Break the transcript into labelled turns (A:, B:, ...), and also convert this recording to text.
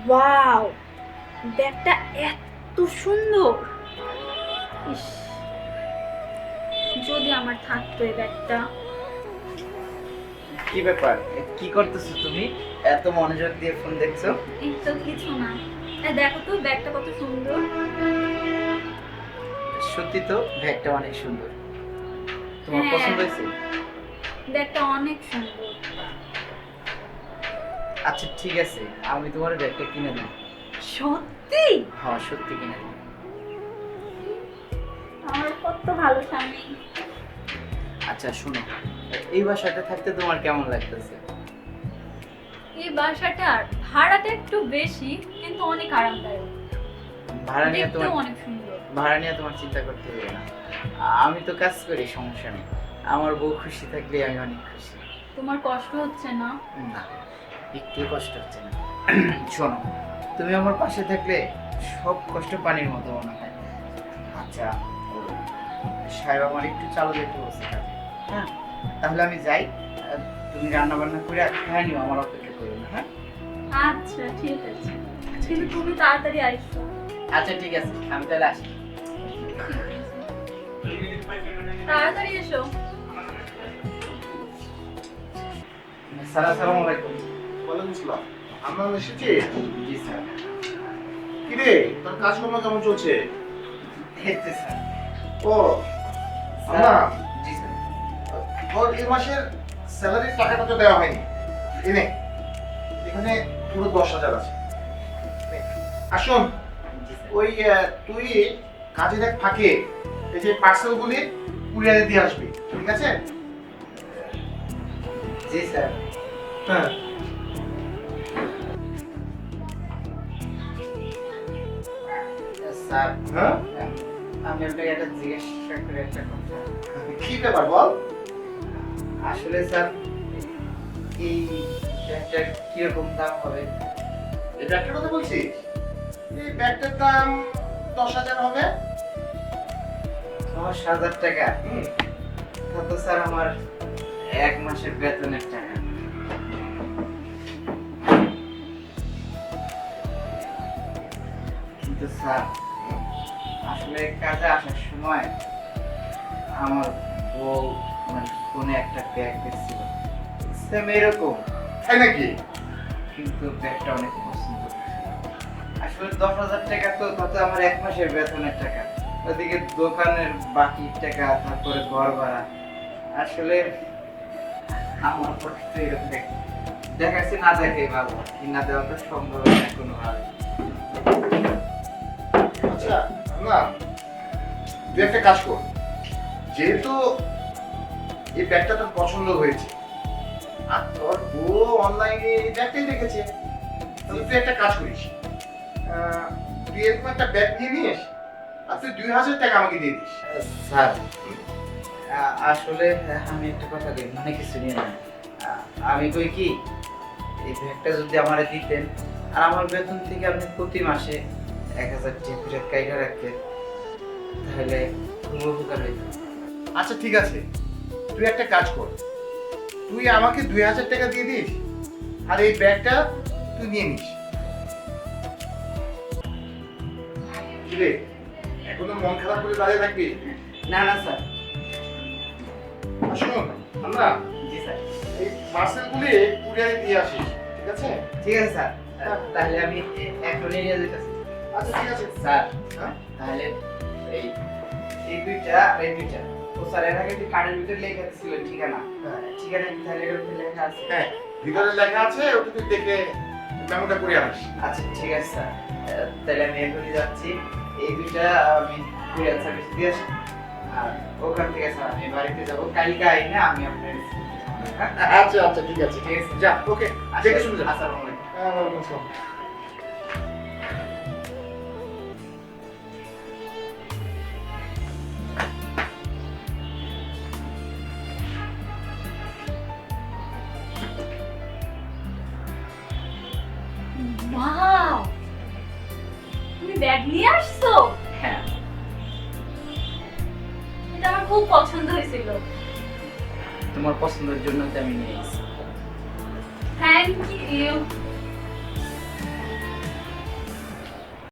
A: Wow, ব্যাগটা এত সুন্দর। ইস, যদি আমার থাকতো এই ব্যাগটা।
B: কি ব্যাপার, কি করতেছো তুমি? এত মনোযোগ দিয়ে ফোন দেখছো?
A: এই তো কিছু না। দেখো তো ব্যাগটা কত সুন্দর।
B: সত্যি তো ব্যাগটা অনেক সুন্দর। তোমার
A: হ্যাঁ।
B: পছন্দ হয়েছে?
A: ব্যাগটা অনেক সুন্দর।
B: আচ্ছা ঠিক আছে, আমি তোমার ব্যাগটা কিনে দেবো।
A: সত্যি?
B: হ্যাঁ সত্যি কিনে দেবো।
A: আমার কত ভালো স্বামী।
B: আচ্ছা শোনো, এই বাসাটা থাকতে তোমার কেমন লাগতেছে?
A: এই বাসাটার ভাড়াটা একটু বেশি, কিন্তু অনেক আরামদায়ক।
B: ভাড়া নিয়ে
A: দেখতেও
B: তোমার
A: অনেক সুন্দর।
B: ভাড়া নিয়ে তোমার চিন্তা করতে হবে না। আমি তো কাজ করি, সমস্যা নেই। আমার বউ খুশি থাকলে আমি অনেক খুশি।
A: তোমার কষ্ট হচ্ছে না?
B: না, একটু কষ্ট হচ্ছে না। শোনো, তুমি আমার পাশে থাকলে সব কষ্ট পানির মতো মনে হয়। আচ্ছা, সাহেব আমার একটু চালু যেতে বলছে কাজে। হ্যাঁ, তাহলে আমি যাই। তুমি রান্না বান্না করে খাই নিও, আমার অপেক্ষা করো না। হ্যাঁ
A: আচ্ছা ঠিক আছে, কিন্তু তুমি তাড়াতাড়ি আসো।
B: আচ্ছা ঠিক আছে, আমি তাহলে আসি।
A: তাড়াতাড়ি এসো।
B: স্যার আসসালামু আলাইকুম।
C: ওয়ালাইকুম আসসালাম। আমরা এসেছি।
B: জি স্যার।
C: কিরে, তোর কাজকর্ম কেমন চলছে?
B: এই যে স্যার।
C: ও, আমরা
B: জি স্যার।
C: তোর এই মাসের স্যালারির টাকাটা তো দেওয়া হয়নি। এনে এখানে পুরো 10,000 আছে। নে। আর শোন,
B: জি স্যার।
C: ওই তুই কাজের এক ফাঁকে এই যে পার্সেলগুলি কুরিয়ারে দিয়ে আসবি, ঠিক আছে?
B: জি স্যার।
C: হ্যাঁ।
B: স্যার,
C: হ্যাঁ,
B: আমি আপনাকে একটা জিজ্ঞাসা করে একটা কথা।
C: কি ব্যাপার বল?
B: আসলে স্যার, এই ব্যাগটার কিরকম দাম হবে?
C: এই ব্যাগটার কথা বলছিস? এই ব্যাগটার দাম 10,000 হবে।
B: 10,000 টাকা?
C: হুম।
B: তা তো স্যার আমার এক মাসের বেতনের টাকা। কিন্তু স্যার, আসলে কাজে আসার সময় আমার বউ মানে ফোনে একটা ব্যাগ দেখছিল, সেম এরকম,
C: তাই নাকি?
B: কিন্তু ব্যাগটা অনেক পছন্দ করছিল। আসলে 10,000 টাকা তো তাতে আমার এক মাসের বেতনের টাকা, ওদিকে দোকানের বাকি টাকা, তারপরে ঘর ভাড়া। আসলে আমার পক্ষে তো এরকম দেখাচ্ছি না, দেখে বাবু কিনা দেওয়া তো সম্ভব না কোনোভাবে।
C: আচ্ছা, না, তুই একটা কাজ কর। যেহেতু এই ব্যাগটা তোর পছন্দ হয়েছে আর তোর বউ অনলাইনে এই ব্যাগটাই দেখেছে, তাহলে তুই একটা কাজ করিস। তুই এরকম একটা ব্যাগ নিয়ে নিস আর তুই 2,000 টাকা আমাকে দিয়ে দিস।
B: স্যার, আসলে আমি একটা কথা কই, মানে কিছু নিয়ে না। আমি কই কি, এই ব্যাগটা যদি আমারে দিতেন আর আমার বেতন থেকে আপনি প্রতি মাসে 1,000 টাকা করে কাইটা রাখতেন, তাহলে খুব উপকার হইতো।
C: আচ্ছা ঠিক আছে, তুই একটা কাজ কর, তুই আমাকে 2,000 টাকা দিয়ে দিস আর এই ব্যাগটা তুই নিয়ে নিস। কি রে, এখনো মন খারাপ করে দাঁড়িয়ে থাকবি?
B: না না স্যার।
C: আর শোন, আমরা
B: জি স্যার।
C: এই পার্সেলগুলি কুরিয়ারে দিয়ে আসিস, ঠিক আছে?
B: ঠিক আছে স্যার, তাহলে আমি এখনই নিয়ে যেতেছি।
C: আচ্ছা ঠিক আছে।
B: স্যার,
C: হ্যাঁ?
B: তাহলে এই এই দুইটা আর এই দুইটা, ও স্যার এর আগে যে কার্ডের ভিতরে লেখা ছিল ঠিকানা,
C: হ্যাঁ।
B: ঠিকানা কি তাহলে এর ভিতরে লেখা আছে?
C: হ্যাঁ, ভিতরে লেখা আছে, ওটা তুই দেখে মেমোটা করে আনিস।
B: আচ্ছা ঠিক আছে স্যার, তাহলে আমি এখনই যাচ্ছি। এই দুইটা আমি কুরিয়ার সার্ভিস দিয়ে আসি, আর ওখান থেকে স্যার আমি বাড়িতে যাবো, কালকে আইনা আমি আপনার
C: আচ্ছা আচ্ছা ঠিক আছে,
B: ঠিক আছে।
C: যা, ওকে, দেখে শুনে যা।
B: আসসালামু আলাইকুম।
C: ওয়ালাইকুম আসসালাম।
A: ওয়াও, তুমি ব্যাগ নিয়ে আসছো?
B: হ্যাঁ,
A: এটা আমার খুব পছন্দ হয়েছিল।
B: তোমার পছন্দের জন্য তো আমি নিয়ে এসেছি।
A: Thank you.